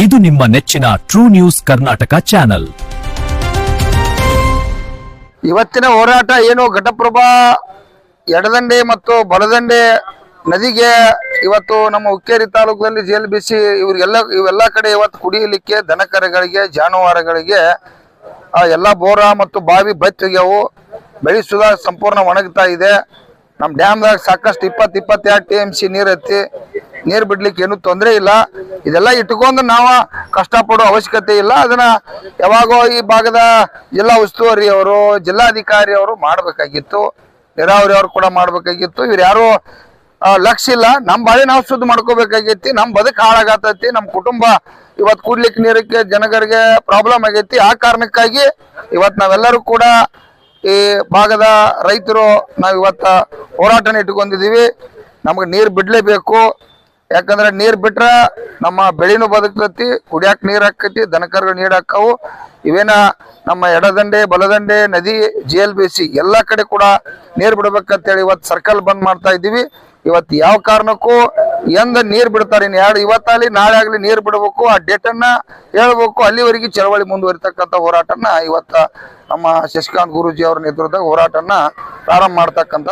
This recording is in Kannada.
ಇದು ನಿಮ್ಮ ನೆಚ್ಚಿನ ಟ್ರೂ ನ್ಯೂಸ್ ಕರ್ನಾಟಕ ಚಾನೆಲ್. ಇವತ್ತಿನ ಹೋರಾಟ ಏನು ಘಟಪ್ರಭಾ ಎಡದಂಡೆ ಮತ್ತು ಬಲದಂಡೆ ನದಿಗೆ ಇವತ್ತು ನಮ್ಮ ಹುಕ್ಕೇರಿ ತಾಲೂಕಿನಲ್ಲಿ ಜೆಎಲ್ಬಿಸಿ ಇವೆಲ್ಲ ಕಡೆ ಇವತ್ತು ಕುಡಿಯಲಿಕ್ಕೆ ದನಕರುಗಳಿಗೆ ಜಾನುವಾರುಗಳಿಗೆ ಎಲ್ಲ ಬೋರ ಮತ್ತು ಬಾವಿ ಬತ್ತಿಗೆವು ಬೆಳೆ ಸುಧಾ ಸಂಪೂರ್ಣ ಒಣಗ್ತಾ ಇದೆ. ನಮ್ಮ ಡ್ಯಾಮ್ದಾಗ ಸಾಕಷ್ಟು 20-22 TMC ನೀರು ಎತ್ತಿ ನೀರು ಬಿಡ್ಲಿಕ್ಕೆ ಏನು ತೊಂದರೆ ಇಲ್ಲ. ಇದೆಲ್ಲ ಇಟ್ಕೊಂಡು ನಾವು ಕಷ್ಟಪಡೋ ಅವಶ್ಯಕತೆ ಇಲ್ಲ. ಅದನ್ನ ಯಾವಾಗೋ ಈ ಭಾಗದ ಜಿಲ್ಲಾ ಉಸ್ತುವಾರಿ ಅವರು ಜಿಲ್ಲಾಧಿಕಾರಿ ಅವರು ಮಾಡಬೇಕಾಗಿತ್ತು, ನೀರಾವರಿ ಅವರು ಕೂಡ ಮಾಡಬೇಕಾಗಿತ್ತು. ಇವ್ರು ಯಾರು ಲಕ್ಷ್ಯ ಇಲ್ಲ. ನಮ್ಮ ಬಾಳಿ ನಾವು ಶುದ್ಧ ಮಾಡ್ಕೋಬೇಕಾಗೈತಿ. ನಮ್ಮ ಬದುಕು ಹಾಳಾಗತೈತಿ. ನಮ್ಮ ಕುಟುಂಬ ಇವತ್ತು ಕುಡ್ಲಿಕ್ಕೆ ನೀರಕ್ಕೆ ಜನಗರಿಗೆ ಪ್ರಾಬ್ಲಮ್ ಆಗೈತಿ. ಆ ಕಾರಣಕ್ಕಾಗಿ ಇವತ್ತು ನಾವೆಲ್ಲರೂ ಕೂಡ ಈ ಭಾಗದ ರೈತರು ನಾವು ಇವತ್ತು ಹೋರಾಟನ ಇಟ್ಕೊಂಡಿದ್ದೀವಿ. ನಮಗೆ ನೀರು ಬಿಡಲೇಬೇಕು. ಯಾಕಂದ್ರೆ ನೀರು ಬಿಟ್ರೆ ನಮ್ಮ ಬೆಳೆನೂ ಬದುಕ್ತೈತಿ, ಕುಡಿಯಾಕ ನೀರು ಹಾಕೈತಿ, ದನಕರುಗಳು ನೀರು ಹಾಕವು. ಇವೇನ ನಮ್ಮ ಎಡದಂಡೆ ಬಲದಂಡೆ ನದಿ JLBC ಎಲ್ಲ ಕಡೆ ಕೂಡ ನೀರು ಬಿಡ್ಬೇಕಂತೇಳಿ ಇವತ್ತು ಸರ್ಕಲ್ ಬಂದ್ ಮಾಡ್ತಾ ಇದ್ದೀವಿ. ಇವತ್ತು ಯಾವ ಕಾರಣಕ್ಕೂ ಎಂದ ನೀರು ಬಿಡ್ತಾರೆ, ಇವತ್ತಾಗಲಿ ನಾಳೆ ಆಗಲಿ ನೀರು ಬಿಡಬೇಕು. ಆ ಡೇಟನ್ನ ಹೇಳ್ಬೇಕು. ಅಲ್ಲಿವರೆಗೆ ಚಳವಳಿ ಮುಂದುವರಿತಕ್ಕಂಥ ಹೋರಾಟನ ಇವತ್ತ ನಮ್ಮ ಶಶಿಕಾಂತ್ ಗುರೂಜಿ ಅವರ ನೇತೃತ್ವದಾಗ ಹೋರಾಟನ ಪ್ರಾರಂಭ ಮಾಡ್ತಕ್ಕಂಥ